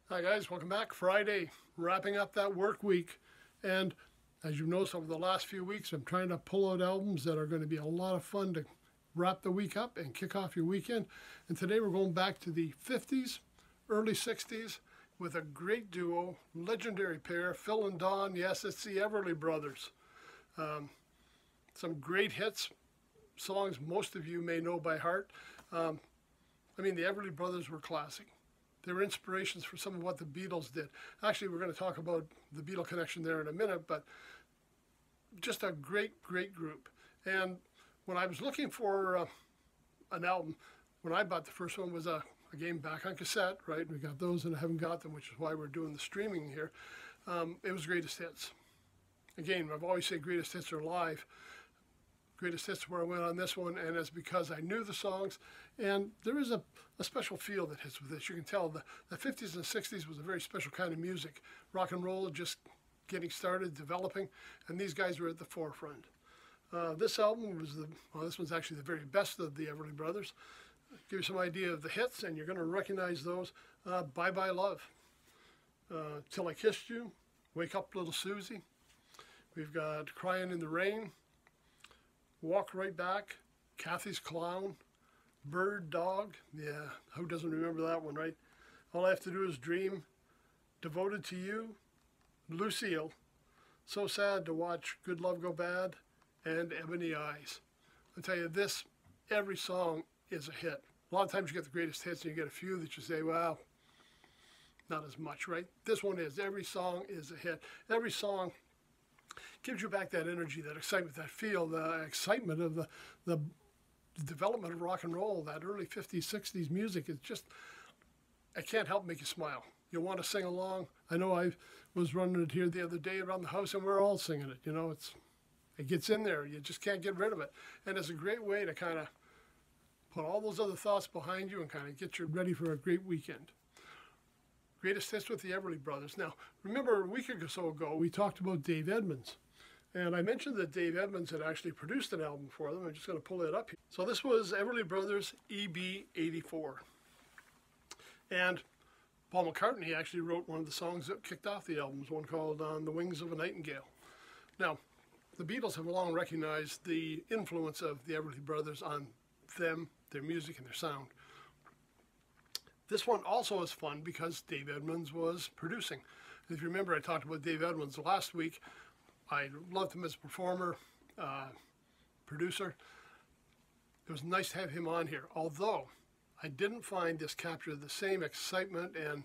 Hi guys, welcome back. Friday, wrapping up that work week. And as you've noticed over the last few weeks, I'm trying to pull out albums that are going to be a lot of fun to wrap the week up and kick off your weekend. And today we're going back to the 50s, early 60s with a great duo, legendary pair, Phil and Don. Yes, it's the Everly Brothers. Some great hits, songs most of you may know by heart. The Everly Brothers were classic. They were inspirations for some of what the Beatles did. Actually, we're going to talk about the Beatle connection there in a minute, but just a great, great group. And when I was looking for an album, when I bought the first one was a game back on cassette, right? We got those and I haven't got them, which is why we're doing the streaming here. It was Greatest Hits. Again, I've always said Greatest Hits are live. Greatest Hits where I went on this one, and it's because I knew the songs, and there is a special feel that hits with this. You can tell the 50s and 60s was a very special kind of music. Rock and roll just getting started, developing, and these guys were at the forefront. This album was this one's actually the very best of the Everly Brothers. Give you some idea of the hits, and you're going to recognize those. Bye Bye Love, Till I Kissed You, Wake Up Little Susie. We've got Crying in the Rain, Walk Right Back, Kathy's Clown, Bird Dog. Yeah, who doesn't remember that one, right? All I Have to Do Is Dream, Devoted to You, Lucille, So Sad to Watch Good Love Go Bad, and Ebony Eyes. I'll tell you this, every song is a hit. A lot of times you get the greatest hits and you get a few that you say, well, not as much, right? This one is. Every song is a hit. Every song gives you back that energy, that excitement, that feel, the excitement of the development of rock and roll, that early 50s, 60s music. It's just, I can't help make you smile. You want to sing along. I know I was running it here the other day around the house and we're all singing it. You know, it gets in there. You just can't get rid of it. And it's a great way to kind of put all those other thoughts behind you and kind of get you ready for a great weekend. Greatest Hits with the Everly Brothers. Now, remember a week or so ago, we talked about Dave Edmunds. And I mentioned that Dave Edmunds had actually produced an album for them. I'm just going to pull it up here. So this was Everly Brothers EB-84. And Paul McCartney actually wrote one of the songs that kicked off the album, one called On the Wings of a Nightingale. Now, the Beatles have long recognized the influence of the Everly Brothers on them, their music, and their sound. This one also is fun because Dave Edmunds was producing. If you remember, I talked about Dave Edmunds last week. I loved him as a performer, producer. It was nice to have him on here, although I didn't find this captured the same excitement and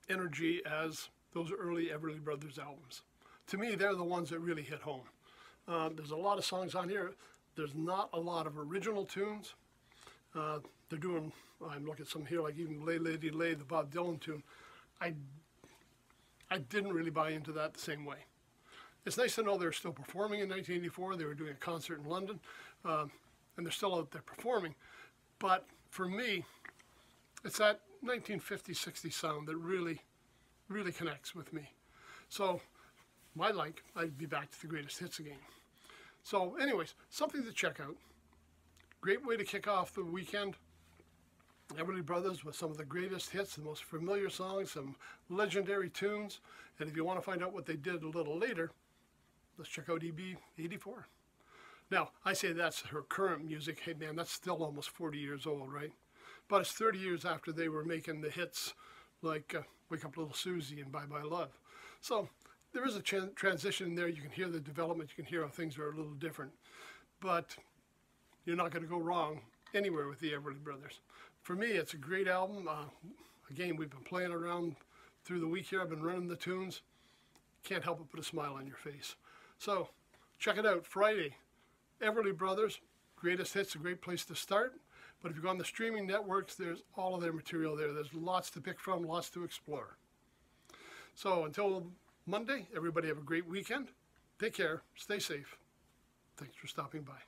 energy as those early Everly Brothers albums. To me, they're the ones that really hit home. There's a lot of songs on here. There's not a lot of original tunes. They're doing, I'm looking at some here, like even Lay Lady Lay, the Bob Dylan tune. I didn't really buy into that the same way. It's nice to know they're still performing in 1984. They were doing a concert in London, and they're still out there performing. But for me, it's that 1950s, 60s sound that really, really connects with me. So, I'd be back to the Greatest Hits again. So anyways, something to check out. Great way to kick off the weekend. Everly Brothers with some of the greatest hits, the most familiar songs, some legendary tunes. And if you want to find out what they did a little later, let's check out EB-84. Now, I say that's her current music. Hey man, that's still almost 40 years old, right? But it's 30 years after they were making the hits like Wake Up Little Susie and Bye Bye Love. So there is a transition in there. You can hear the development. You can hear how things are a little different. But you're not going to go wrong anywhere with the Everly Brothers. For me, it's a great album. Again, we've been playing around through the week here. I've been running the tunes. Can't help but put a smile on your face. So check it out. Friday, Everly Brothers, Greatest Hits, a great place to start. But if you go on the streaming networks, there's all of their material there. There's lots to pick from, lots to explore. So until Monday, everybody have a great weekend. Take care. Stay safe. Thanks for stopping by.